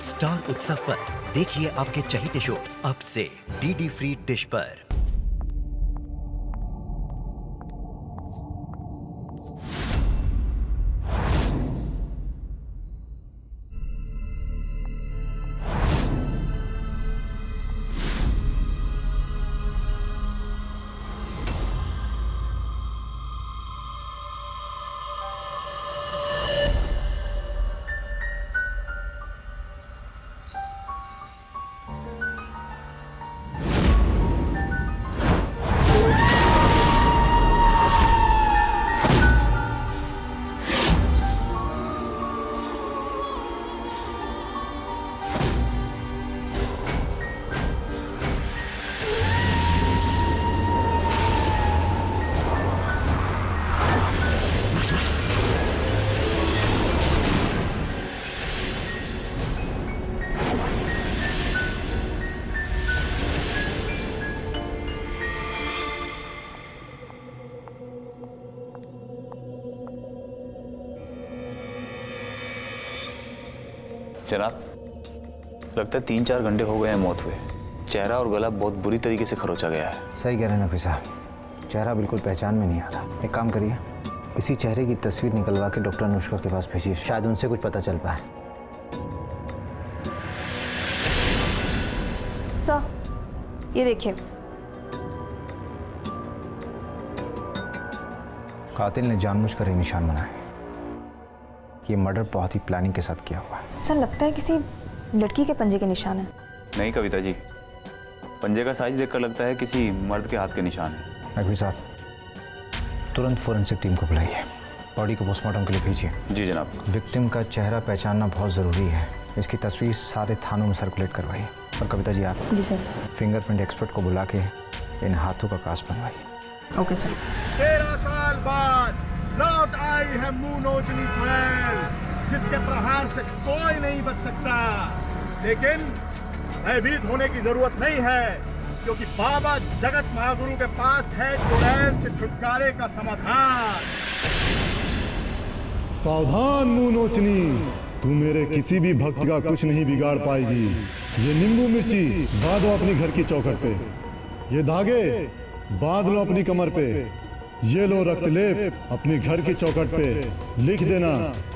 Star उत्सव पर देखिए आपके चहेते शोज अब से डीडी फ्री डिश पर। जनाब, लगता है 3-4 घंटे हो गए हैं मौत हुए। चेहरा और गला बहुत बुरी तरीके से खरोचा गया है। सही कह रहे हैं नफी साहब, चेहरा बिल्कुल पहचान में नहीं आ रहा। एक काम करिए, इसी चेहरे की तस्वीर निकलवा के डॉक्टर अनुष्का के पास भेजिए, शायद उनसे कुछ पता चल पाए। सर, ये देखिए। कातिल ने जानबूझकर ये निशान बनाए। ये मर्डर बहुत ही प्लानिंग के साथ किया हुआ है। सर, लगता है किसी लड़की के पंजे के निशान है। नहीं कविता जी, पंजे का साइज देखकर लगता है किसी मर्द के हाथ के निशान है। नकवी साहब, तुरंत फोरेंसिक टीम को बुलाइए, बॉडी को पोस्टमार्टम के लिए भेजिए। जी जनाब। विक्टिम का चेहरा पहचानना बहुत ज़रूरी है। इसकी तस्वीर सारे थानों में सर्कुलेट करवाइए। और कविता जी आप? जी सर। फिंगरप्रिंट एक्सपर्ट को बुला के इन हाथों का कास्ट बनवाइए। Okay sir. 13 साल बाद लौट आई है मुनोजनी ट्रेल, जिसके प्रहार से कोई नहीं बच सकता। लेकिन भयभीत होने की जरूरत नहीं है, क्योंकि बाबा जगत महागुरु के पास है चुड़ैल से छुटकारे का समाधान। सावधान मुनोचनी, तू मेरे किसी भी भक्त का कुछ नहीं बिगाड़ पाएगी। ये नींबू मिर्ची बांध लो अपनी घर की चौखट पे, ये धागे बांध लो अपनी कमर पे, ये लो रक्त लेप अपनी घर की चौखट पे। लिख देना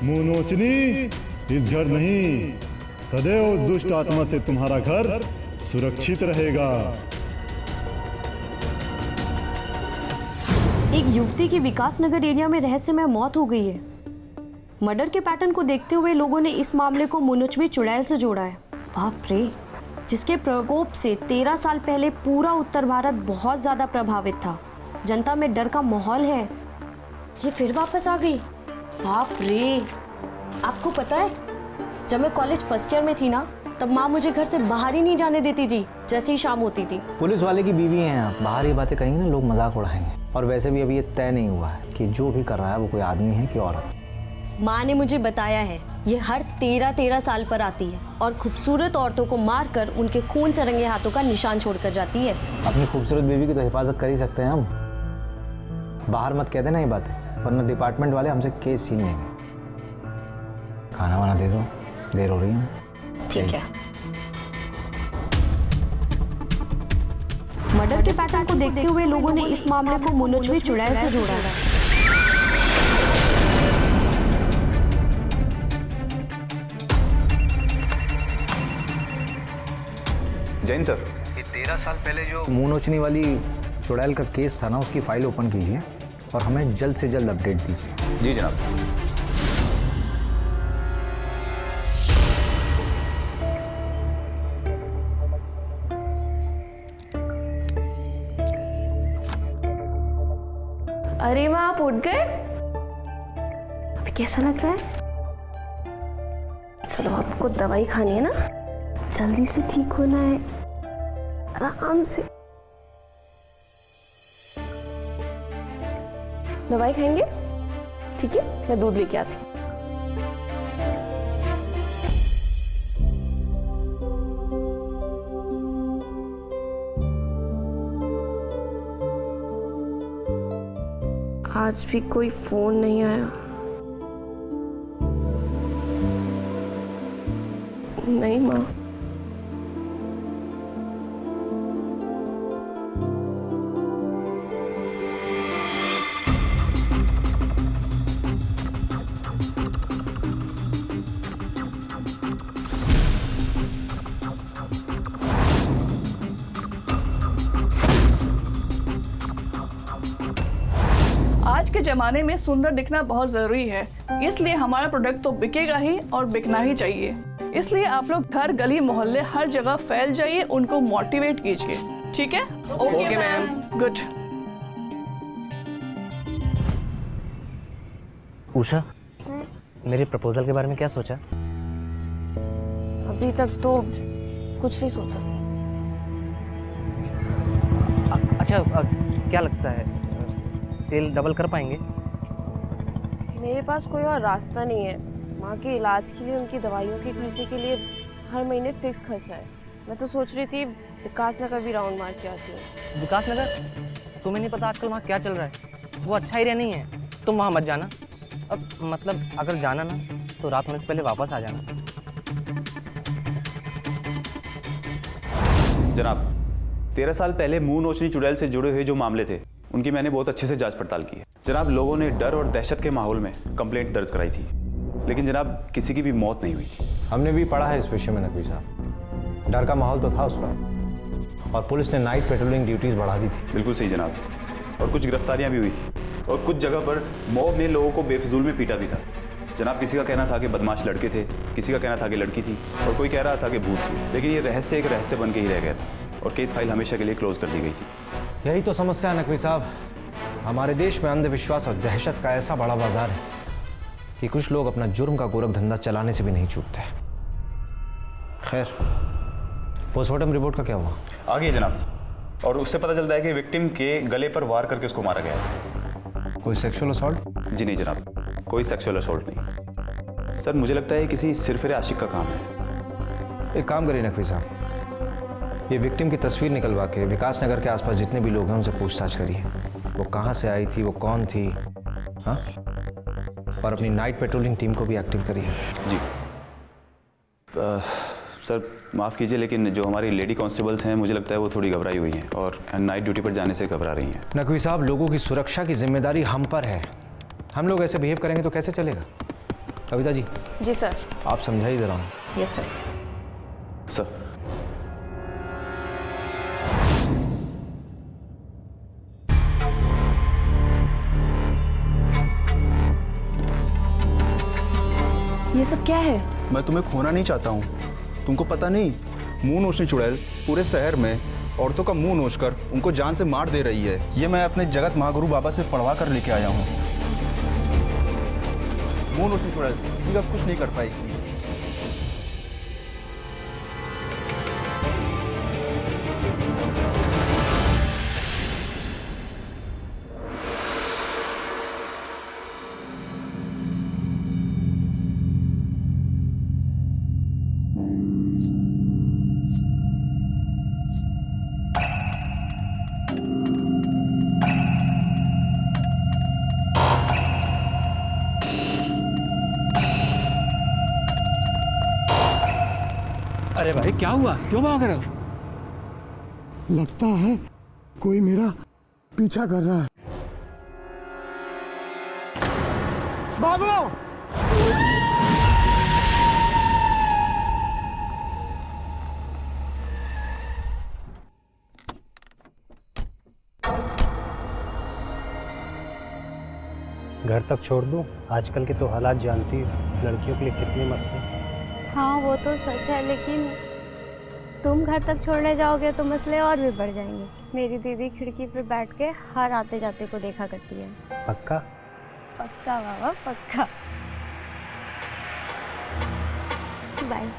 मुनोचनी इस घर नहीं, सदैव दुष्ट आत्मा से तुम्हारा घर सुरक्षित रहेगा। एक युवती की विकासनगर एरिया में रहस्यमय मौत हो गई है। मर्डर के पैटर्न को देखते हुए लोगों ने इस मामले को मुनोचवी चुड़ैल से जोड़ा है। बाप रे, जिसके प्रकोप से 13 साल पहले पूरा उत्तर भारत बहुत ज्यादा प्रभावित था। जनता में डर का माहौल है। ये फिर वापस आ गई। बाप रे, आपको पता है, जब मैं कॉलेज फर्स्ट ईयर में थी ना, तब माँ मुझे घर से बाहर ही नहीं जाने देती थी जैसे ही शाम होती थी। पुलिस वाले की बीवी हैं आप, बाहर ये बातें कहेंगे ना लोग मजाक उड़ाएंगे। और वैसे भी अभी ये तय नहीं हुआ है कि जो भी कर रहा है वो कोई आदमी है कि औरत। माँ ने मुझे बताया है ये हर 13 साल पर आती है और खूबसूरत औरतों को मारकर उनके खून से रंगे हाथों का निशान छोड़कर जाती है। अपनी खूबसूरत बीवी की तो हिफाजत कर ही सकते हैं हम। बाहर मत कह देना ये बातें, वरना डिपार्टमेंट वाले हमसे केस छीन लेंगे। खाना वाना दे दो, देर हो रही है। ठीक है। मर्डर के पैटर्न को देखते हुए लोगों ने इस मामले को मुनोचवी चुड़ैल से जोड़ा है। जैन सर, ये 13 साल पहले जो मुनोचनी वाली चुड़ैल का केस था ना, उसकी फाइल ओपन कीजिए और हमें जल्द से जल्द अपडेट दीजिए। जी जनाब। अरे माँ, आप उठ गए? अभी कैसा लग रहा है? चलो, आपको दवाई खानी है ना, जल्दी से ठीक होना है, आराम से। दवाई खाएंगे? ठीक है, मैं दूध लेके आती हूँ। आज भी कोई फोन नहीं आया। नहीं माँ। आज के ज़माने में सुंदर दिखना बहुत ज़रूरी है, इसलिए हमारा प्रोडक्ट तो बिकेगा ही और बिकना ही चाहिए। इसलिए आप लोग घर गली मोहल्ले हर जगह फैल जाइए, उनको मोटिवेट कीजिए, ठीक है? Okay ma'am. गुड। उषा, मेरे प्रपोजल के बारे में क्या सोचा? अभी तक तो कुछ नहीं सोचा। अच्छा, क्या लगता है सेल डबल कर पाएंगे? मेरे पास कोई और रास्ता नहीं है। माँ के इलाज के लिए, उनकी दवाइयों के खर्चे के लिए हर महीने फिक्स खर्चा है। मैं तो सोच रही थी विकास नगर भी राउंड मार के आती हूँ। विकास नगर? तुम्हें नहीं पता आजकल वहाँ क्या चल रहा है? वो अच्छा एरिया नहीं है, तुम वहाँ मत जाना। अब मतलब अगर जाना ना तो रात होने से पहले वापस आ जाना। जनाब, 13 साल पहले मुंह नोचनी चुड़ैल से जुड़े हुए जो मामले थे उनकी मैंने बहुत अच्छे से जांच पड़ताल की है। जनाब, लोगों ने डर और दहशत के माहौल में कंप्लेंट दर्ज कराई थी, लेकिन जनाब किसी की भी मौत नहीं हुई थी। हमने भी पढ़ा है इस विषय में नकवी साहब। डर का माहौल तो था उस वक्त, और पुलिस ने नाइट पेट्रोलिंग ड्यूटीज बढ़ा दी थी। बिल्कुल सही जनाब, और कुछ गिरफ्तारियां भी हुई थी, और कुछ जगह पर मॉब ने लोगों को बेफिजूल में पीटा भी था। जनाब, किसी का कहना था कि बदमाश लड़के थे, किसी का कहना था कि लड़की थी, और कोई कह रहा था कि भूत थी, लेकिन ये रहस्य एक रहस्य बन के ही रह गया था, और केस फाइल हमेशा के लिए क्लोज कर दी गई थी। यही तो समस्या है नकवी साहब। हमारे देश में अंधविश्वास और दहशत का ऐसा बड़ा बाजार है कि कुछ लोग अपना जुर्म का गोरख धंधा चलाने से भी नहीं चूकते। खैर, पोस्टमार्टम रिपोर्ट का क्या हुआ? आ गई जनाब, और उससे पता चलता है कि विक्टिम के गले पर वार करके उसको मारा गया है। कोई सेक्सुअल असॉल्ट? जी नहीं जनाब, कोई सेक्सुअल असॉल्ट नहीं। सर, मुझे लगता है किसी सिरफिरे आशिक का काम है। एक काम करिए नकवी साहब, ये विक्टिम की तस्वीर निकलवा के विकास नगर के आसपास जितने भी लोग हैं उनसे पूछताछ करिए। वो कहाँ से आई थी, वो कौन थी, हाँ? और अपनी नाइट पेट्रोलिंग टीम को भी एक्टिव करिए। जी सर, माफ़ कीजिए, लेकिन जो हमारी लेडी कांस्टेबल्स हैं मुझे लगता है वो थोड़ी घबराई हुई हैं और नाइट ड्यूटी पर जाने से घबरा रही हैं। नकवी साहब, लोगों की सुरक्षा की जिम्मेदारी हम पर है। हम लोग ऐसे बिहेव करेंगे तो कैसे चलेगा? कविता जी। जी सर। आप समझाइए जरा। Yes sir. सर, ये सब क्या है? मैं तुम्हें खोना नहीं चाहता हूँ। तुमको पता नहीं, मुंह नोचनी चुड़ैल पूरे शहर में औरतों का मुंह नोचकर उनको जान से मार दे रही है। ये मैं अपने जगत महागुरु बाबा से पढ़वा कर लेके आया हूँ। मुंह नोचनी चुड़ैल किसी का कुछ नहीं कर पाएगी। अरे भाई, क्या हुआ? क्यों भाग रहे हो? लगता है कोई मेरा पीछा कर रहा है। भागो! घर तक छोड़ दूं? आजकल के तो हालात जानती हो, लड़कियों के लिए कितने मसले। हाँ वो तो सच है, लेकिन तुम घर तक छोड़ने जाओगे तो मसले और भी बढ़ जाएंगे। मेरी दीदी खिड़की पे बैठ के हर आते जाते को देखा करती है। पक्का? पक्का बाबा, पक्का। बाय।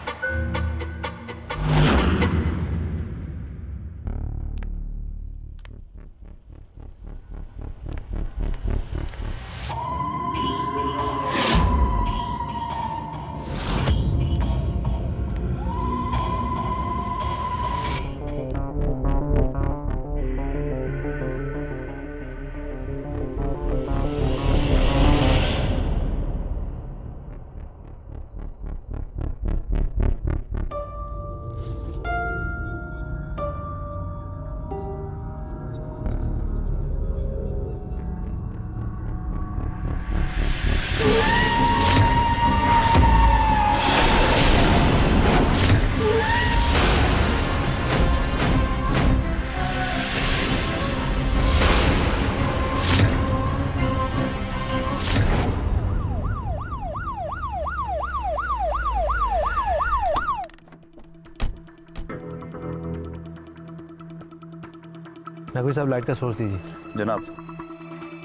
नकवी साहब लाइट का सोर्स दीजिए। जनाब,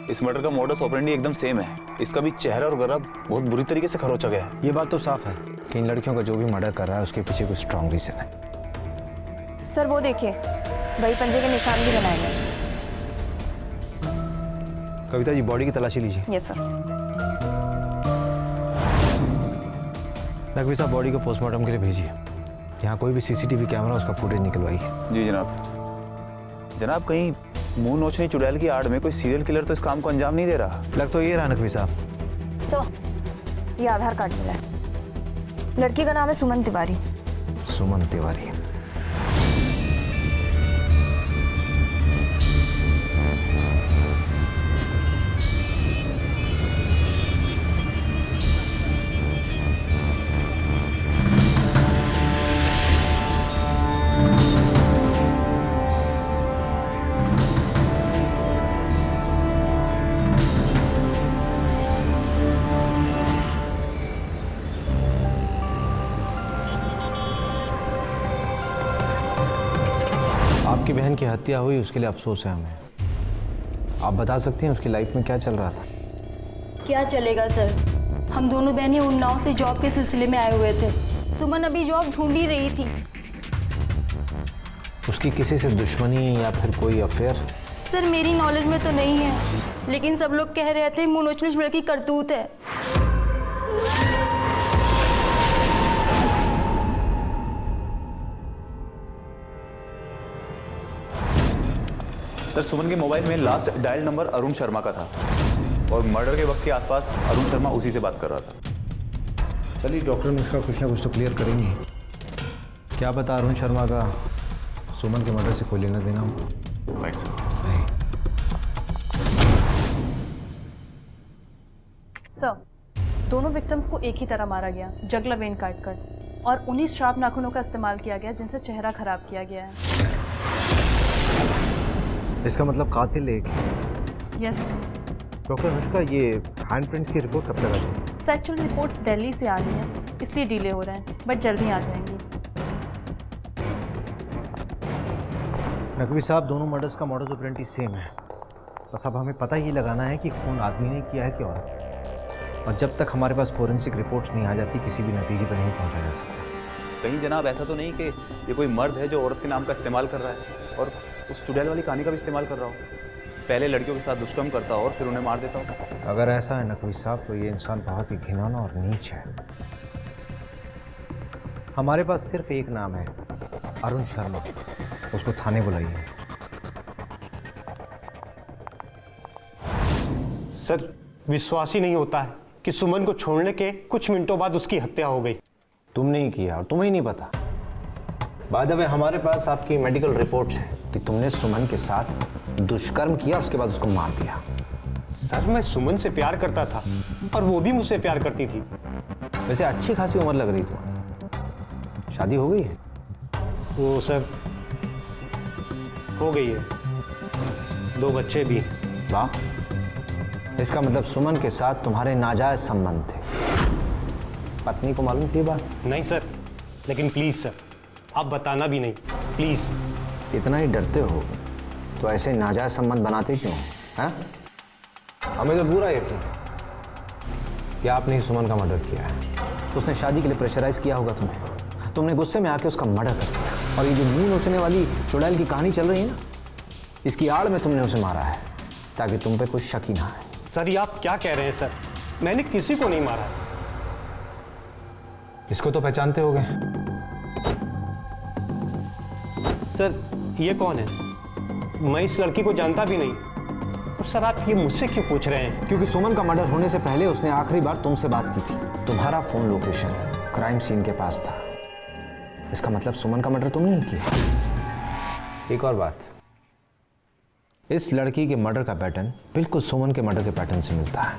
इस मर्डर का मॉडस ऑपरेंडी एकदम सेम है। इसका भी चेहरा और गला बहुत बुरी तरीके से खरोचा गया है। ये बात तो साफ है कि इन लड़कियों का जो भी मर्डर कर रहा है उसके पीछे कुछ स्ट्रॉन्ग रीजन है। सर वो देखिए, वही पंजे के निशान भी बनाए गए। कविता जी, बॉडी की तलाशी लीजिए। Yes sir. नकवी साहब, बॉडी को पोस्टमार्टम के लिए भेजिए। यहाँ कोई भी सीसीटीवी कैमरा उसका फुटेज निकलवाइए। जी जनाब। जनाब, कहीं मुंह नोचनी चुड़ैल की आड़ में कोई सीरियल किलर तो इस काम को अंजाम नहीं दे रहा। लग तो ये रहा नकवी साहब। ये आधार कार्ड मिला है। लड़की का नाम है सुमन तिवारी। सुमन तिवारी। आपकी बहन की हत्या हुई, उसके लिए अफसोस है हमें। आप बता सकती हैं उसकी लाइफ में क्या चल रहा था? क्या चलेगा सर, हम दोनों बहनें उन्नाव से जॉब के सिलसिले में आए हुए थे। सुमन अभी जॉब ढूंढ ही रही थी। उसकी किसी से दुश्मनी या फिर कोई अफेयर? सर मेरी नॉलेज में तो नहीं है, लेकिन सब लोग कह रहे थे मुंह नोचनी चुड़ैल की करतूत है। सर, सुमन के मोबाइल में last dial number Arun Sharma का था और मर्डर के वक्त के आसपास अरुण शर्मा उसी से बात कर रहा था। चलिए, डॉक्टर ने उसका कुछ ना कुछ तो क्लियर करेंगे। क्या पता अरुण शर्मा का सुमन के मर्डर से कोई लेना देना हो। Right sir. सर, दोनों विक्टिम्स को एक ही तरह मारा गया, जगला वेन काट कर, और उन्हीं शार्प नाखूनों का इस्तेमाल किया गया जिनसे चेहरा खराब किया गया है। इसका मतलब कातिल एक है। यस डॉक्टर अनुष्का, ये हैंडप्रिंट की रिपोर्ट कब तक आ जाएगी? सर, एक्चुअल रिपोर्ट्स दिल्ली से आ रही हैं, इसलिए डिले हो रहे हैं, बट जल्दी आ जाएंगी। नकवी साहब, दोनों मर्डर्स का मॉडस ऑपरेंडी सेम है। बस अब हमें पता ही लगाना है कि खून आदमी ने किया है कि औरत। और जब तक हमारे पास फोरेंसिक रिपोर्ट्स नहीं आ जाती, किसी भी नतीजे पर नहीं पहुंचा जा सकता। कहीं जनाब ऐसा तो नहीं कि ये कोई मर्द है जो औरत के नाम का इस्तेमाल कर रहा है और उस चुड़ैल वाली कहानी का भी इस्तेमाल कर रहा हो? पहले लड़कियों के साथ दुष्कर्म करता हो और फिर उन्हें मार देता हो। अगर ऐसा है नकवी साहब, तो ये इंसान बहुत ही घिनौना और नीच है। हमारे पास सिर्फ एक नाम है, अरुण शर्मा। उसको थाने बुलाइए। सर, विश्वास ही नहीं होता है कि सुमन को छोड़ने के कुछ मिनटों बाद उसकी हत्या हो गई। तुमने ही किया और तुम्हें ही नहीं पता। बाय द वे, हमारे पास आपकी मेडिकल रिपोर्ट्स हैं कि तुमने सुमन के साथ दुष्कर्म किया, उसके बाद उसको मार दिया। सर, मैं सुमन से प्यार करता था और वो भी मुझसे प्यार करती थी। वैसे अच्छी खासी उम्र लग रही थी। शादी हो गई है? वो सर हो गई है, 2 बच्चे भी। वाह, इसका मतलब सुमन के साथ तुम्हारे नाजायज संबंध थे। पत्नी को मालूम थी बात? नहीं सर, लेकिन प्लीज़ सर, आप बताना भी नहीं, प्लीज़। इतना ही डरते हो तो ऐसे नाजायज संबंध बनाते क्यों हैं? हमें तो पूरा यकीन है कि आपने ही सुमन का मर्डर किया है। उसने शादी के लिए प्रेशराइज किया होगा तुम्हें। तुमने गुस्से में आके उसका मर्डर कर दिया। और ये जो मुंह नोचने वाली चुड़ैल की कहानी चल रही है ना, इसकी आड़ में तुमने उसे मारा है ताकि तुम पे कुछ शक ही ना आए। सर, ये आप क्या कह रहे हैं सर? मैंने किसी को नहीं मारा। इसको तो पहचानते होगे। सर, ये कौन है? मैं इस लड़की को जानता भी नहीं। और सर, आप ये मुझसे क्यों पूछ रहे हैं? क्योंकि सुमन का मर्डर होने से पहले उसने आखिरी बार तुमसे बात की थी। तुम्हारा फोन लोकेशन क्राइम सीन के पास था। इसका मतलब सुमन का मर्डर तुमने ही किया। एक और बात, इस लड़की के मर्डर का पैटर्न बिल्कुल सुमन के मर्डर के पैटर्न से मिलता है।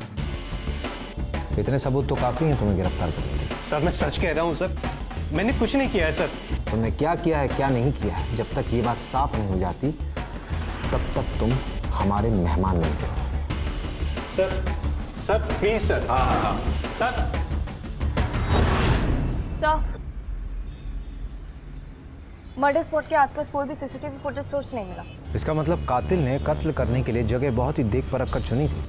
इतने सबूत तो काफी हैं तुम्हें गिरफ्तार करने के लिए। सर, मैं सच कह रहा हूँ सर, मैंने कुछ नहीं किया है सर। तुमने क्या किया है क्या नहीं किया है, जब तक ये बात साफ नहीं हो जाती तब तक तुम हमारे मेहमान नहीं थे। Sir please sir. हाँ सर। मर्डर स्पॉट के आसपास कोई भी सीसीटीवी फुटेज सोर्स नहीं मिला। इसका मतलब कातिल ने कत्ल करने के लिए जगह बहुत ही देख परख कर चुनी थी।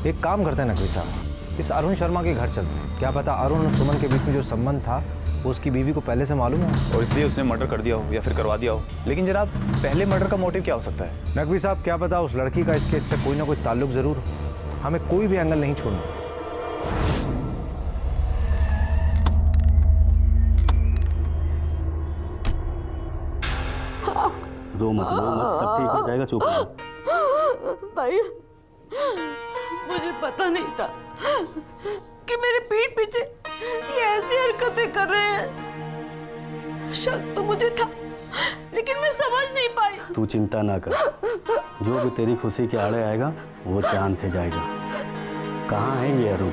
एक काम करते हैं नकवी साहब, इस अरुण शर्मा के घर चलते हैं। क्या पता अरुण और सुमन के बीच में जो संबंध था वो उसकी बीवी को पहले से मालूम हो और इसलिए उसने मर्डर कर दिया हो या फिर करवा दिया हो। लेकिन जनाब, पहले मर्डर का मोटिव क्या हो सकता है? नकवी साहब, क्या पता उस लड़की का इस केस से कोई ना कोई ताल्लुक जरूर हो। हमें कोई भी एंगल नहीं छोड़ना। रो मत, सब ठीक हो जाएगा, चुप रहो। भाई, मुझे पता नहीं था कि मेरे पीठ पीछे ये ऐसी हरकतें कर रहे हैं। शक तो मुझे था, लेकिन मैं समझ नहीं पाई। तू चिंता ना कर, जो भी तेरी खुशी के आड़े आएगा वो चांद से जाएगा। कहाँ है ये अरुण?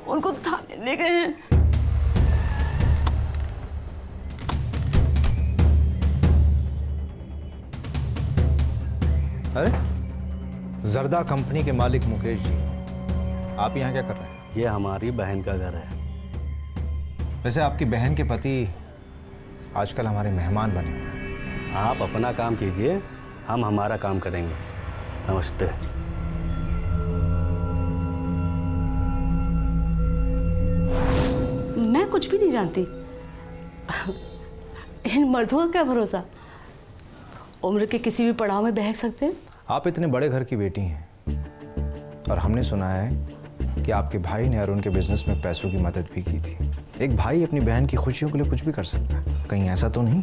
उनको थाने ले गए हैं। अरे, जर्दा कंपनी के मालिक मुकेश जी, आप यहाँ क्या कर रहे हैं? ये हमारी बहन का घर है। वैसे आपकी बहन के पति आजकल हमारे मेहमान बने हुए हैं। आप अपना काम कीजिए, हम हमारा काम करेंगे। नमस्ते। मैं कुछ भी नहीं जानती। इन मर्दों का क्या भरोसा, उम्र के किसी भी पड़ाव में बहक सकते हैं। आप इतने बड़े घर की बेटी हैं और हमने सुना है कि आपके भाई ने अरुण के बिजनेस में पैसों की मदद भी की थी। एक भाई अपनी बहन की खुशियों के लिए कुछ भी कर सकता है। कहीं ऐसा तो नहीं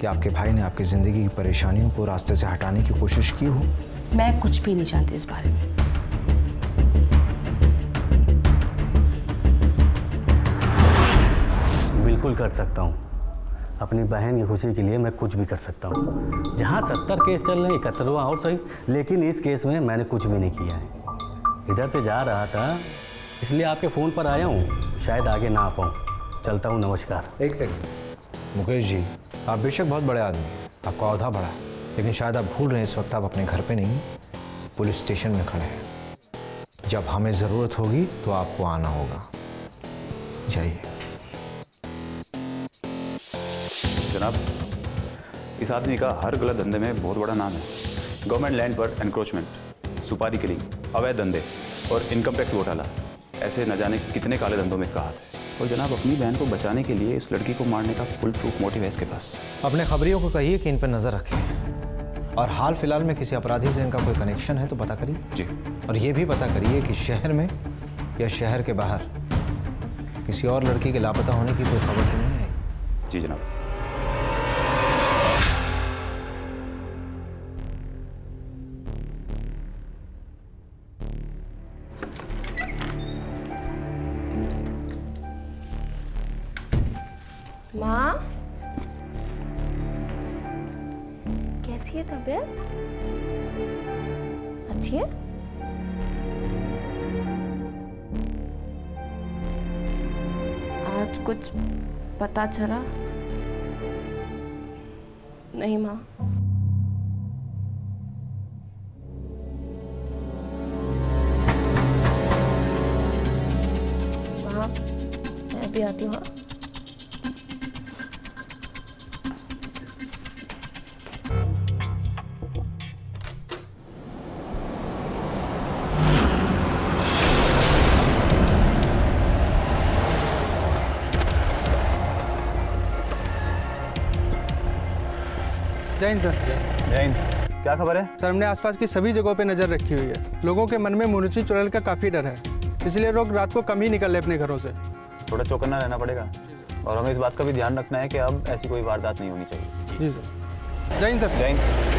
कि आपके भाई ने आपकी जिंदगी की परेशानियों को रास्ते से हटाने की कोशिश की हो? मैं कुछ भी नहीं जानती इस बारे में। बिल्कुल कर सकता हूँ। अपनी बहन की खुशी के लिए मैं कुछ भी कर सकता हूँ। जहाँ 70 केस चल रहे हैं, 71वां और सही, लेकिन इस केस में मैंने कुछ भी नहीं किया है। इधर से जा रहा था, इसलिए आपके फ़ोन पर आया हूँ। शायद आगे ना आ पाऊँ। चलता हूँ, नमस्कार। एक सेकंड मुकेश जी, आप बेशक बहुत बड़े आदमी हैं, आपका औहदा बड़ा है, लेकिन शायद आप भूल रहे हैं इस वक्त आप अपने घर पे नहीं, पुलिस स्टेशन में खड़े हैं। जब हमें ज़रूरत होगी तो आपको आना होगा। जाइए। जनाब, इस आदमी का हर गलत धंधे में बहुत बड़ा नाम है। गवर्नमेंट लैंड पर एनक्रोचमेंट, सुपारी किलिंग, अवैध धंधे और इनकम टैक्स घोटाला, ऐसे न जाने कितने काले धंधों में इसका हाथ है। और जनाब, अपनी बहन को बचाने के लिए इस लड़की को मारने का फुल प्रूफ मोटिव है इसके पास। अपने खबरियों को कहिए कि इन पर नज़र रखें और हाल फिलहाल में किसी अपराधी से इनका कोई कनेक्शन है तो पता करिए जी। और ये भी पता करिए कि शहर में या शहर के बाहर किसी और लड़की के लापता होने की कोई खबर तो नहीं आई? जी जनाब। माँ, कैसी है तबीयत? अच्छी है? आज कुछ पता चला? नहीं माँ। माँ, मैं भी आती हूँ। हाँ? जय हिंद सर। जय हिंद। क्या खबर है? सर, हमने आसपास की सभी जगहों पे नज़र रखी हुई है। लोगों के मन में मुनुची चुड़ैल का काफ़ी डर है, इसलिए लोग रात को कम ही निकल रहे अपने घरों से। थोड़ा चौकन्ना रहना पड़ेगा और हमें इस बात का भी ध्यान रखना है कि अब ऐसी कोई वारदात नहीं होनी चाहिए। जी सर। जय हिंद सर। जय हिंद।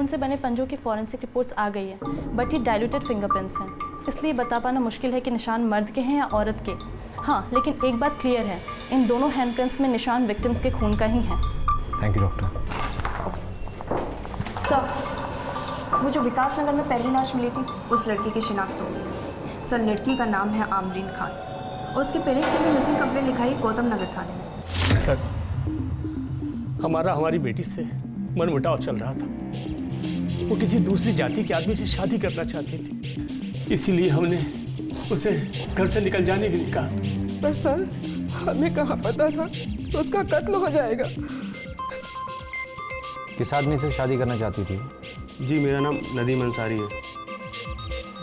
खून से बने पंजों की फॉरेंसिक रिपोर्ट्स आ गई है, बट ये डाइल्यूटेड फिंगरप्रिंट्स हैं, इसलिए बता पाना मुश्किल है कि निशान मर्द के हैं या औरत के। हाँ, लेकिन एक बात क्लियर है, इन दोनों हैंडप्रिंट्स में निशान विक्टिम्स के खून का ही है। Thank you doctor. सर, वो जो विकास नगर में पहली लाश मिली थी, उस लड़की की शिनाख्त हो गई है। सर, लड़की का नाम है आमरीन खान और उसके पेरेंट्स ने भी मिसिंग कंप्लेंट लिखाई गौतम नगर थाने में। सर, हमारी बेटी से मनमुटाव चल रहा था। वो किसी दूसरी जाति के आदमी से शादी करना चाहती थी, इसीलिए हमने उसे घर से निकल जाने के लिए कहा। पर सर, हमें कहाँ पता था तो उसका कत्ल हो जाएगा। किस आदमी से शादी करना चाहती थी? जी, मेरा नाम नदीम अंसारी है।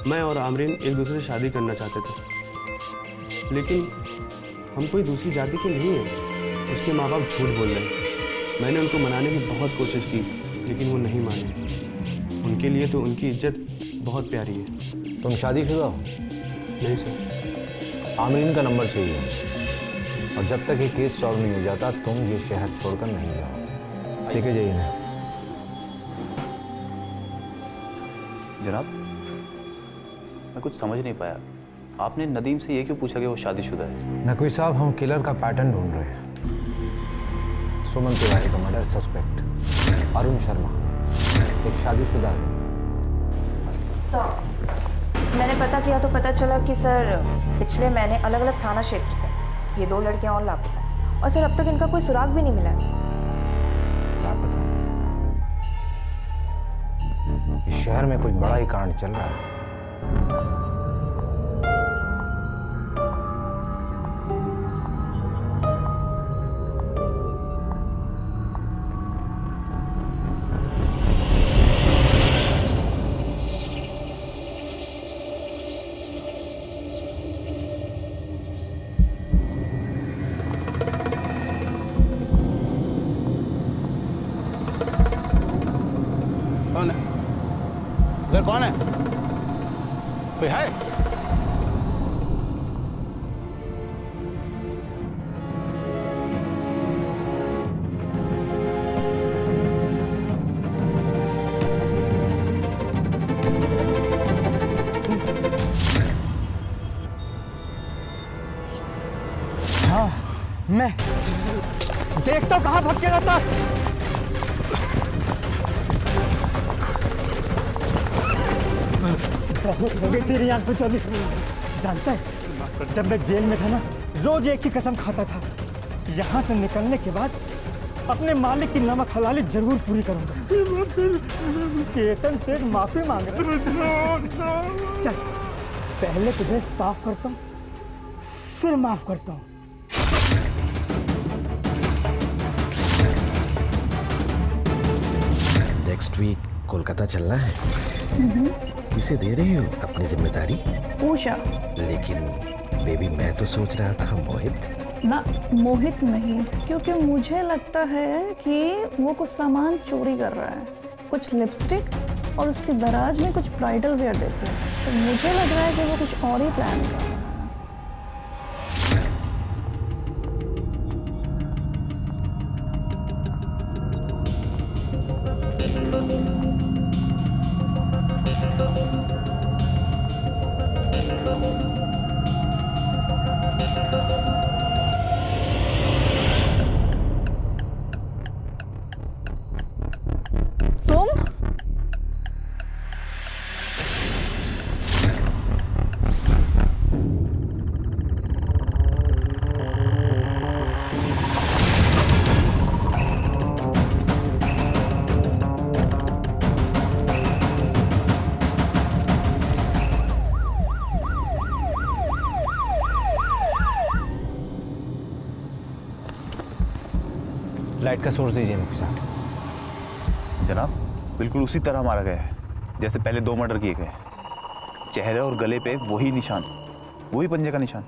मैं और आमरीन एक दूसरे से शादी करना चाहते थे, लेकिन हम कोई दूसरी जाति के नहीं हैं। उसके माँ बाप झूठ बोल रहे हैं। मैंने उनको मनाने की बहुत कोशिश की, लेकिन वो नहीं माने। उनके लिए तो उनकी इज्जत बहुत प्यारी है। तुम शादीशुदा हो? नहीं सर। आमरीन का नंबर चाहिए, और जब तक ये केस सॉल्व नहीं हो जाता तुम ये शहर छोड़कर नहीं जाओ। लेके जाइए ना। जनाब, मैं कुछ समझ नहीं पाया। आपने नदीम से ये क्यों पूछा कि वो शादीशुदा है? नकवी साहब, हम किलर का पैटर्न ढूंढ रहे हैं। सुमन तिवारी का मर्डर सस्पेक्ट अरुण शर्मा, एक शादीशुदा आदमी। सर, मैंने पता किया तो पता चला कि सर पिछले महीने अलग अलग थाना क्षेत्र से ये 2 लड़कियां और लापता हैं, और सर अब तक इनका कोई सुराग भी नहीं मिला है। इस शहर में कुछ बड़ा ही कांड चल रहा है। कौन है? उधर कौन है? कोई है? हाँ, मैं देखता हूँ कहाँ भाग के रहता। बहुत हो गई तेरी आंख में चली। जानता है, जब मैं जेल में था ना, रोज एक ही कसम खाता था, यहाँ से निकलने के बाद अपने मालिक की नमक हलाली जरूर पूरी करूंगा। केतन से माफी मांग रहा। चल, पहले तुझे साफ करता हूँ, फिर माफ करता हूँ। नेक्स्ट वीक कोलकाता चलना है। किसे दे रही हो अपनी जिम्मेदारी? उषा। लेकिन बेबी, मैं तो सोच रहा था मोहित। ना, मोहित नहीं, क्योंकि मुझे लगता है कि वो कुछ सामान चोरी कर रहा है, कुछ लिपस्टिक और उसके दराज में कुछ ब्राइडल वेयर देखे, तो मुझे लग रहा है कि वो कुछ और ही प्लान कर रहा है। लाइट का सोर्स दीजिए नकवी साहब। जनाब, बिल्कुल उसी तरह मारा गया है जैसे पहले 2 मर्डर किए गए। चेहरे और गले पे वही निशान, वही पंजे का निशान।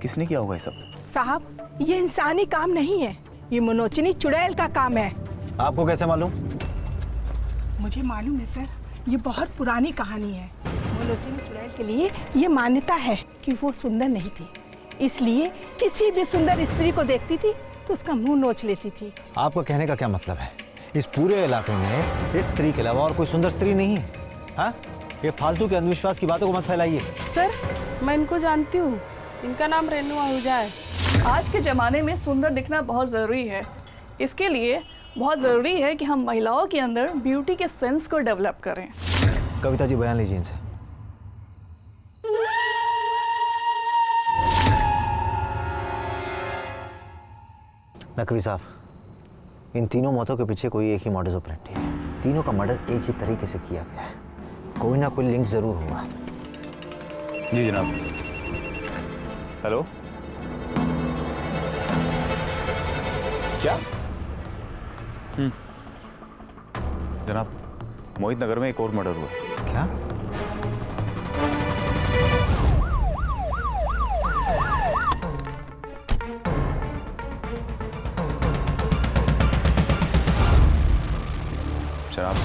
किसने किया होगा ये सब? साहब, ये इंसानी काम नहीं है, ये मनोचिनी चुड़ैल का काम है। आपको कैसे मालूम? मुझे मालूम है सर, ये बहुत पुरानी कहानी है। मनोचिनी चुड़ैल के लिए ये मान्यता है कि वो सुंदर नहीं थी, इसलिए किसी भी सुंदर स्त्री को देखती थी तो उसका मुंह नोच लेती थी। आपका कहने का क्या मतलब है? इस पूरे इलाके में इस स्त्री के अलावा और कोई सुंदर स्त्री नहीं है। हाँ, ये फालतू के अंधविश्वास की बातों को मत फैलाइए। सर, मैं इनको जानती हूँ, इनका नाम रेनू आहूजा है। आज के ज़माने में सुंदर दिखना बहुत ज़रूरी है। इसके लिए बहुत ज़रूरी है कि हम महिलाओं के अंदर ब्यूटी के सेंस को डेवलप करें। कविता जी, बयान लीजिए इनसे। नकवी साहब, इन तीनों मौतों के पीछे कोई एक ही मॉडस ऑपरेंडी है। तीनों का मर्डर एक ही तरीके से किया गया है। कोई ना कोई लिंक जरूर होगा। जी जनाब। हेलो, क्या? जनाब, मोहित नगर में एक और मर्डर हुआ। क्या? जनाब,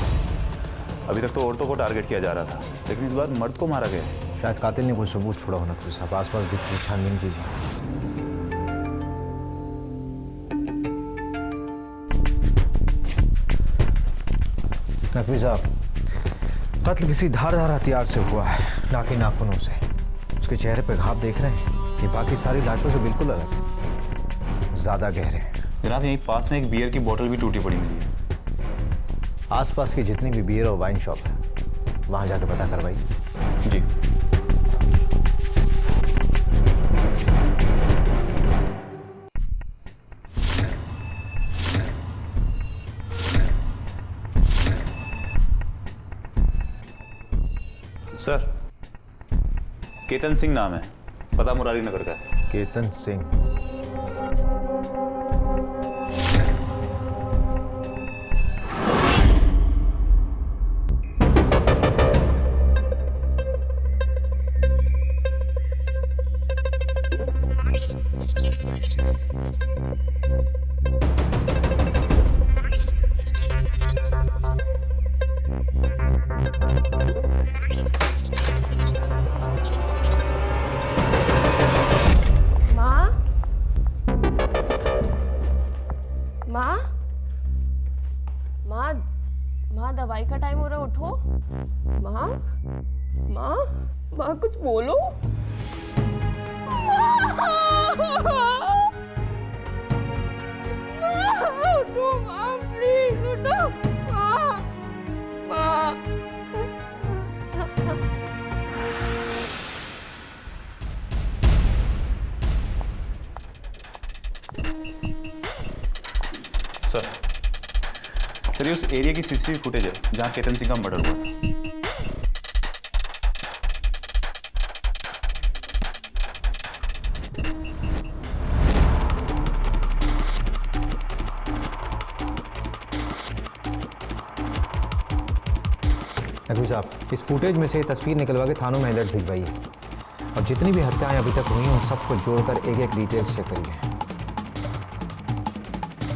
अभी तक तो औरतों को टारगेट किया जा रहा था, लेकिन इस बार मर्द को मारा गया है। शायद कातिल ने कोई सबूत छोड़ा होना। कोई साहब, आसपास भी छानबीन कीजिए। नकवी साहब, कत्ल किसी धारदार हथियार से हुआ है, ना कि नाखूनों से। उसके चेहरे पे घाव देख रहे हैं, ये बाकी सारी लाशों से बिल्कुल अलग है, ज्यादा गहरे हैं। जनाब, यहीं पास में एक बियर की बोतल भी टूटी पड़ी मिली है। आसपास की जितनी भी बियर और वाइन शॉप है, वहां जाके पता करवाइए। जी। सर, केतन सिंह नाम है, पता मुरारी नगर का है। केतन सिंह? माँ, दवाई का टाइम हो रहा है, उठो। माँ, माँ, माँ कुछ बोलो। उठो माँ, प्लीज उठो। माँ, माँ। सर, ये उस एरिया की सीसीटीवी फुटेज है जहां केतन सिंह का मर्डर हुआ था। नकवी साहब, इस फुटेज में से तस्वीर निकलवा के थानों में अलर्ट भिजवाइए, और जितनी भी हत्याएं अभी तक हुई हैं उन सबको जोड़कर एक एक डिटेल्स चेक करिए।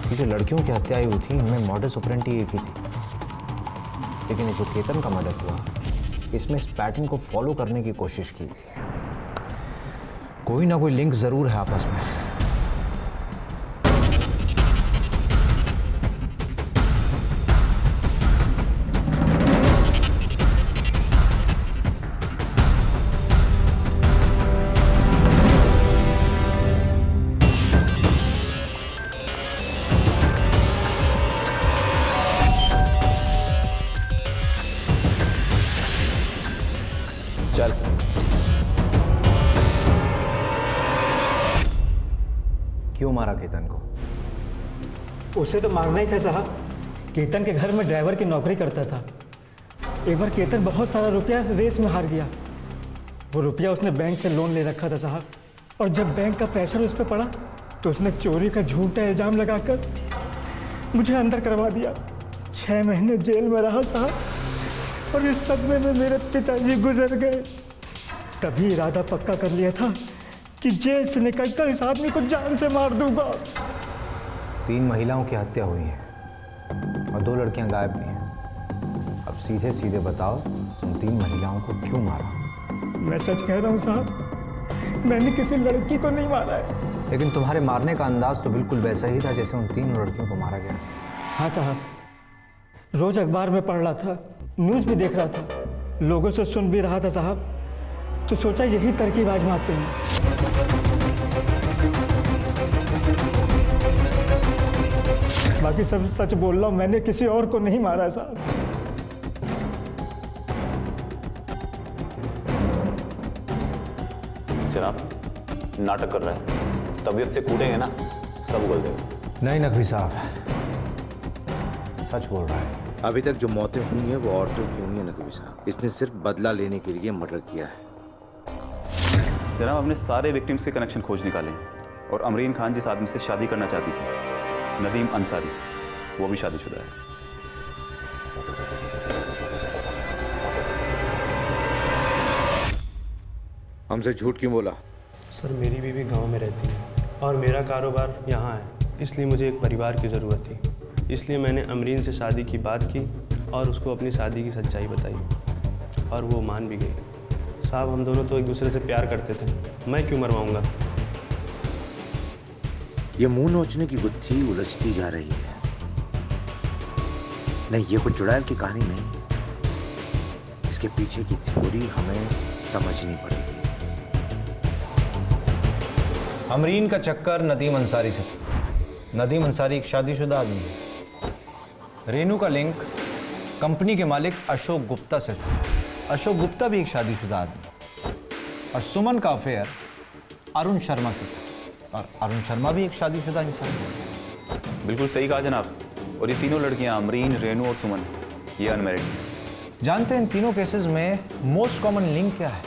ये जो लड़कियों की हत्याएं हुई थी, इनमें मॉडस ऑपरेंडी एक ही थी, लेकिन ये जो केतन का मर्डर हुआ, इसमें इस पैटर्न को फॉलो करने की कोशिश की गई है। कोई ना कोई लिंक जरूर है आपस में। चल। क्यों मारा केतन को? उसे तो मारना ही था साहब। केतन के घर में ड्राइवर की नौकरी करता था। एक बार केतन बहुत सारा रुपया रेस में हार गया। वो रुपया उसने बैंक से लोन ले रखा था साहब, और जब बैंक का प्रेशर उस पर पड़ा तो उसने चोरी का झूठा इल्जाम लगाकर मुझे अंदर करवा दिया। 6 महीने जेल में रहा साहब, और इस सदमे में मेरे पिताजी गुजर गए। तभी इरादा पक्का कर लिया था कि जेल से निकलकर इस आदमी को जान से मार दूंगा। 3 महिलाओं की हत्या हुई है और 2 लड़कियां गायब भी हैं। अब सीधे सीधे बताओ, उन 3 महिलाओं को क्यों मारा? मैं सच कह रहा हूँ साहब, मैंने किसी लड़की को नहीं मारा है। लेकिन तुम्हारे मारने का अंदाज तो बिल्कुल वैसा ही था जैसे उन 3 लड़कियों को मारा गया था। हाँ साहब, रोज अखबार में पढ़ रहा था, न्यूज़ भी देख रहा था, लोगों से सुन भी रहा था साहब, तो सोचा यही तरकीब आजमाते हैं। बाकी सब सच बोल रहा हूँ, मैंने किसी और को नहीं मारा साहब। जनाब, नाटक कर रहा है, तबीयत से कूदेंगे ना सब उगल देगा। नहीं नकवी साहब, सच बोल रहा है। अभी तक जो मौतें हुई हैं वो औरतों की हुई हैं नकवी साहब। इसने सिर्फ बदला लेने के लिए मर्डर किया है। जनाब, हमने सारे विक्टिम्स के कनेक्शन खोज निकाले हैं और अमरीन खान जिस आदमी से शादी करना चाहती थी, नदीम अंसारी, वो भी शादीशुदा है। हमसे झूठ क्यों बोला? सर, मेरी बीवी गांव में रहती है और मेरा कारोबार यहाँ है, इसलिए मुझे एक परिवार की ज़रूरत थी। इसलिए मैंने अमरीन से शादी की बात की और उसको अपनी शादी की सच्चाई बताई और वो मान भी गई। साहब, हम दोनों तो एक दूसरे से प्यार करते थे, मैं क्यों मरवाऊँगा? ये मुंह नोचने की गुत्थी उलझती जा रही है। नहीं, ये कुछ चुड़ैल की कहानी नहीं, इसके पीछे की थ्योरी हमें समझनी पड़ेगी। अमरीन का चक्कर नदीम अंसारी से था। नदीम अंसारी एक शादीशुदा आदमी है। रेनू का लिंक कंपनी के मालिक अशोक गुप्ता से था। अशोक गुप्ता भी एक शादीशुदा आदमी। और सुमन का अफेयर अरुण शर्मा से था, और अरुण शर्मा भी एक शादीशुदा इंसान है। बिल्कुल सही कहा जनाब। और ये तीनों लड़कियां, अमरीन, रेनू और सुमन, ये अनमैरिड। जानते हैं इन तीनों केसेस में मोस्ट कॉमन लिंक क्या है?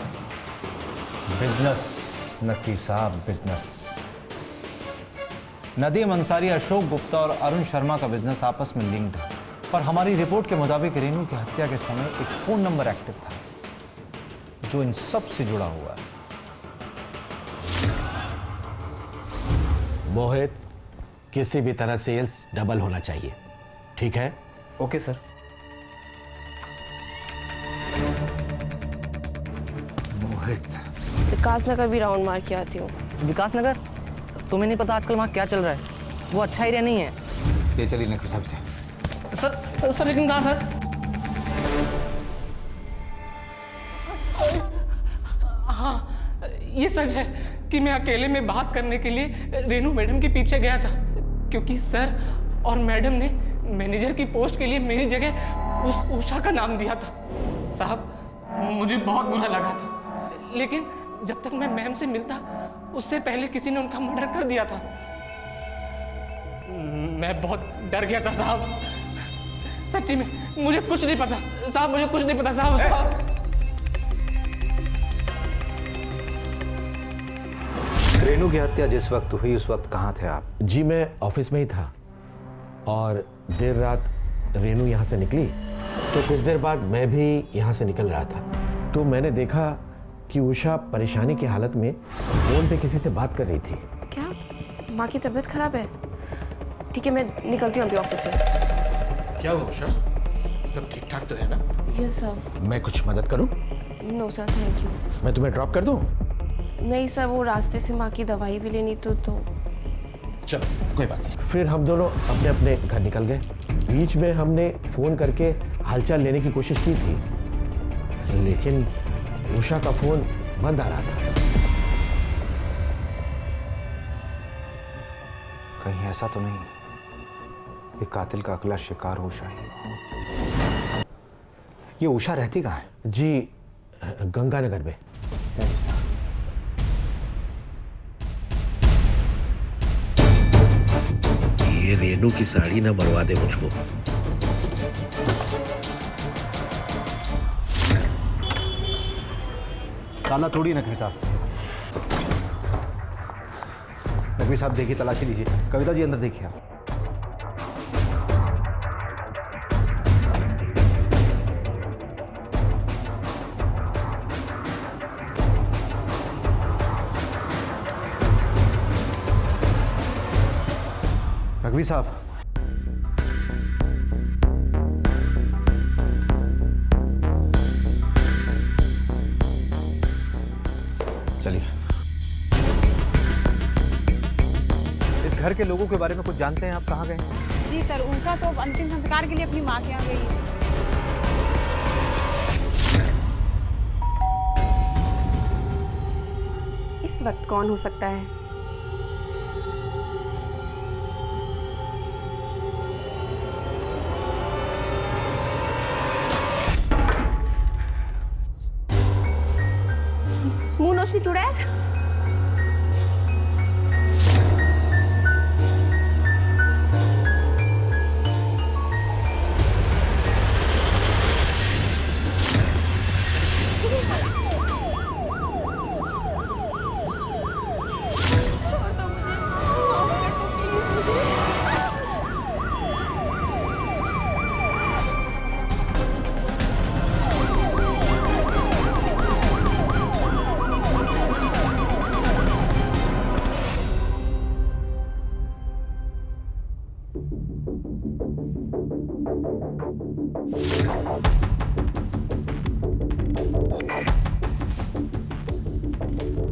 बिजनेस नकवी साहब, बिजनेस। नदीम अंसारी, अशोक गुप्ता और अरुण शर्मा का बिजनेस आपस में लिंक्ड है। पर हमारी रिपोर्ट के मुताबिक रेनू की हत्या के समय एक फोन नंबर एक्टिव था जो इन सब से जुड़ा हुआ है। मोहित, किसी भी तरह सेल्स डबल होना चाहिए, ठीक है? Okay sir. मोहित, विकास नगर भी राउंड मार के आती हूँ। विकास नगर? तुम्हें नहीं पता आजकल वहाँ क्या चल रहा है? वो अच्छा एरिया नहीं है। ये चलिए नकवी साहब से। सर लेकिन कहाँ सर? हाँ, ये सच है कि मैं अकेले में बात करने के लिए रेनू मैडम के पीछे गया था, क्योंकि सर और मैडम ने मैनेजर की पोस्ट के लिए मेरी जगह उस उषा का नाम दिया था। साहब, मुझे बहुत बुरा लगा था, लेकिन जब तक मैं मैम से मिलता उससे पहले किसी ने उनका मर्डर कर दिया था। मैं बहुत डर गया था साहब, सच्ची में मुझे कुछ नहीं पता साहब, मुझे कुछ नहीं पता साहब। रेनू की हत्या जिस वक्त हुई उस वक्त कहाँ थे आप? जी मैं ऑफिस में ही था और देर रात रेनू यहाँ से निकली तो कुछ देर बाद मैं भी यहाँ से निकल रहा था, तो मैंने देखा कि उषा परेशानी की हालत में फोन पे किसी से बात कर रही थी। क्या माँ की तबीयत खराब है? ठीक है, मैं निकलती हूँ अभी ऑफिस से। क्या हुआ उषा, सब ठीक ठाक तो है ना? Yes sir. मैं कुछ मदद करूँ? No sir, thank you. मैं तुम्हें ड्रॉप कर दूँ? नहीं सर, वो रास्ते से माँ की दवाई भी लेनी तो चलो कोई बात नहीं। फिर हम दोनों अपने अपने घर निकल गए। बीच में हमने फोन करके हालचाल लेने की कोशिश की थी, लेकिन उषा का फोन बंद आ रहा था। कहीं ऐसा तो नहीं ये कातिल का अगला शिकार उषा ही? ये उषा रहती कहाँ है? जी गंगानगर में। ये रेनू की साड़ी ना मरवा दे मुझको। ताला तोड़िए नकवी साहब। नकवी साहब देखिए, तलाशी लीजिए। कविता जी अंदर देखिए आप। नकवी साहब, चलिए। इस घर के लोगों के बारे में कुछ जानते हैं आप? कहाँ गए? जी सर, उषा तो अंतिम संस्कार के लिए अपनी माँ के यहाँ गई है। इस वक्त कौन हो सकता है? मुंह नोचनी चुड़ैल।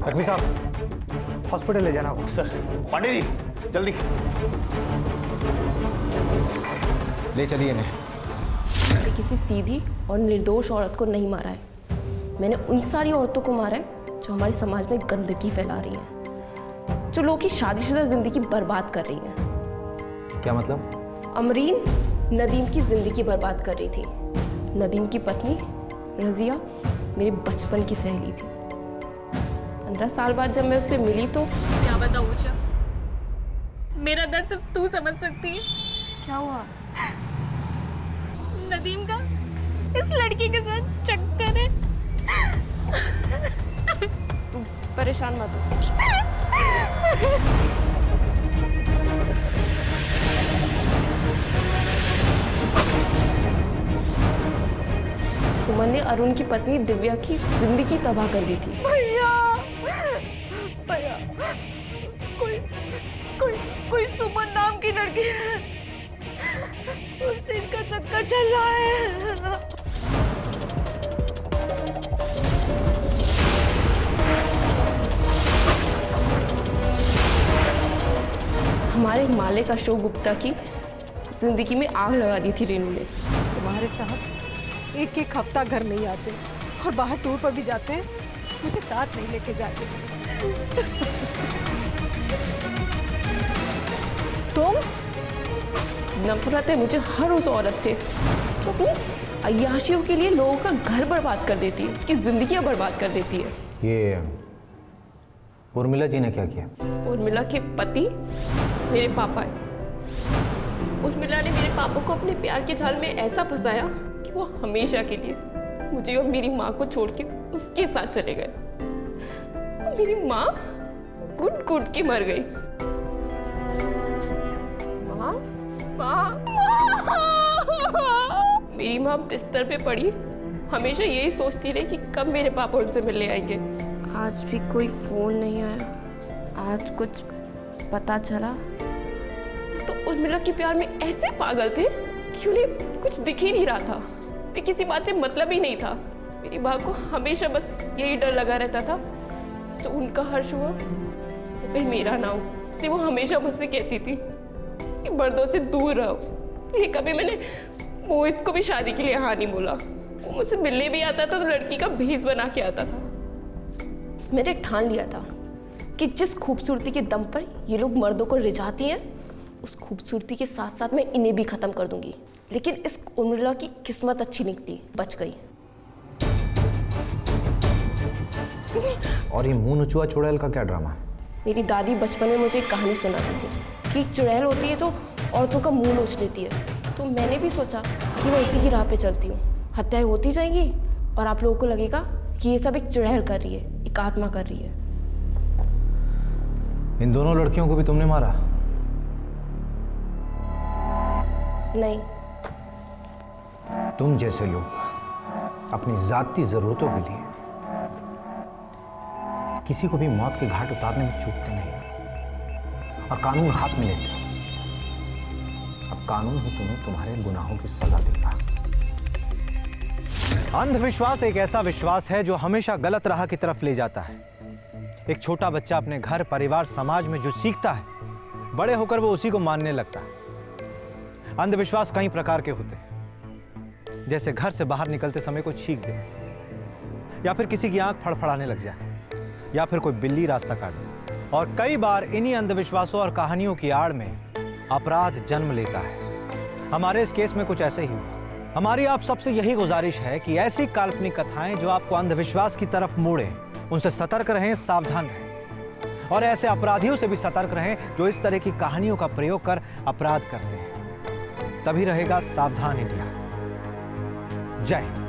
लक्ष्मी साहब, हॉस्पिटल ले जाना होगा। सर, पांडे जी, जल्दी ले चलिए इन्हें। मैंने किसी सीधी और निर्दोष औरत को नहीं मारा है। मैंने उन सारी औरतों को मारा है जो हमारे समाज में गंदगी फैला रही हैं, जो लोगों की शादीशुदा जिंदगी बर्बाद कर रही हैं। क्या मतलब? अमरीन नदीम की जिंदगी बर्बाद कर रही थी। नदीम की पत्नी रजिया मेरे बचपन की सहेली थी। 15 साल बाद जब मैं उससे मिली तो क्या बताऊं उषा, मेरा दर्द सिर्फ तू समझ सकती है। क्या हुआ? नदीम का इस लड़की के साथ चक्कर है। तू परेशान मत हो। सुमन ने अरुण की पत्नी दिव्या की जिंदगी तबाह कर दी थी। भैया, कोई सुमन नाम की लड़की है, उससे इनका चक्कर चल रहा है। हमारे मालिक अशोक गुप्ता की जिंदगी में आग लगा दी थी रेनू ने। तुम्हारे साथ एक एक हफ्ता घर नहीं आते और बाहर टूर पर भी जाते हैं, मुझे साथ नहीं लेके जाते। तुम? नफरत है मुझे हर उस औरत से जो अपनी अय्याशियों के लिए लोगों का घर बर्बाद कर देती है, कि जिंदगियां बर्बाद कर देती है। ये उर्मिला जी ने क्या किया? उर्मिला के पति मेरे पापा है। उर्मिला ने मेरे पापा को अपने प्यार के जाल में ऐसा फंसाया कि वो हमेशा के लिए मुझे और मेरी माँ को छोड़ के उसके साथ चले गए। मेरी माँ घुट घुट के मर गई। मेरी माँ बिस्तर पे पड़ी हमेशा यही सोचती रही कि कब मेरे पापा उनसे मिलने आएंगे। आज भी कोई फोन नहीं आया। आज कुछ पता चला तो उर्मिला के प्यार में ऐसे पागल थे कि उन्हें कुछ दिख ही नहीं रहा था। उन्हें किसी बात से मतलब ही नहीं था। मेरी माँ को हमेशा बस यही डर लगा रहता था तो उनका हर्ष हुआ तो कहीं मेरा ना हो, इसलिए वो हमेशा मुझसे कहती थी कि मर्दों से दूर रहो। ये कभी मैंने मोहित को भी शादी के लिए हाँ नहीं बोला। वो मुझसे मिलने भी आता था तो लड़की का भेष बना के आता था। मैंने ठान लिया था कि जिस खूबसूरती के दम पर ये लोग मर्दों को रिझाती हैं, उस खूबसूरती के साथ साथ मैं इन्हें भी खत्म कर दूंगी। लेकिन इस उर्मिला की किस्मत अच्छी निकली, बच गई। और ये मुंह नचुआ चुड़ैल का क्या ड्रामा है? मेरी दादी बचपन में मुझे एक कहानी सुनाती थी कि एक चुड़ैल होती है जो औरतों का मुंह नोच लेती है। तो मैंने भी सोचा कि मैं इसी की राह पे चलती हूँ। हत्याएं होती जाएंगी और आप लोगों को लगेगा कि ये सब एक चुड़ैल कर रही है, एक आत्मा कर रही है। इन दोनों लड़कियों को भी तुमने मारा? नहीं। तुम जैसे लोग अपनी जाती जरूरतों के लिए किसी को भी मौत के घाट उतारने में चूकते नहीं और कानून हाथ में लेते। अब कानून ही तुम्हें तुम्हारे गुनाहों की सजा देगा। अंधविश्वास एक ऐसा विश्वास है जो हमेशा गलत राह की तरफ ले जाता है। एक छोटा बच्चा अपने घर, परिवार, समाज में जो सीखता है, बड़े होकर वो उसी को मानने लगता है। अंधविश्वास कई प्रकार के होते हैं, जैसे घर से बाहर निकलते समय कोई छींक दे, या फिर किसी की आंख फड़फड़ाने लग जाए, या फिर कोई बिल्ली रास्ता काट दे। और कई बार इन्हीं अंधविश्वासों और कहानियों की आड़ में अपराध जन्म लेता है। हमारे इस केस में कुछ ऐसे ही हुआ। हमारी आप सबसे यही गुजारिश है कि ऐसी काल्पनिक कथाएं जो आपको अंधविश्वास की तरफ मोड़े, उनसे सतर्क रहें, सावधान रहें, और ऐसे अपराधियों से भी सतर्क रहें जो इस तरह की कहानियों का प्रयोग कर अपराध करते हैं। तभी रहेगा सावधान इंडिया। जय हिंद।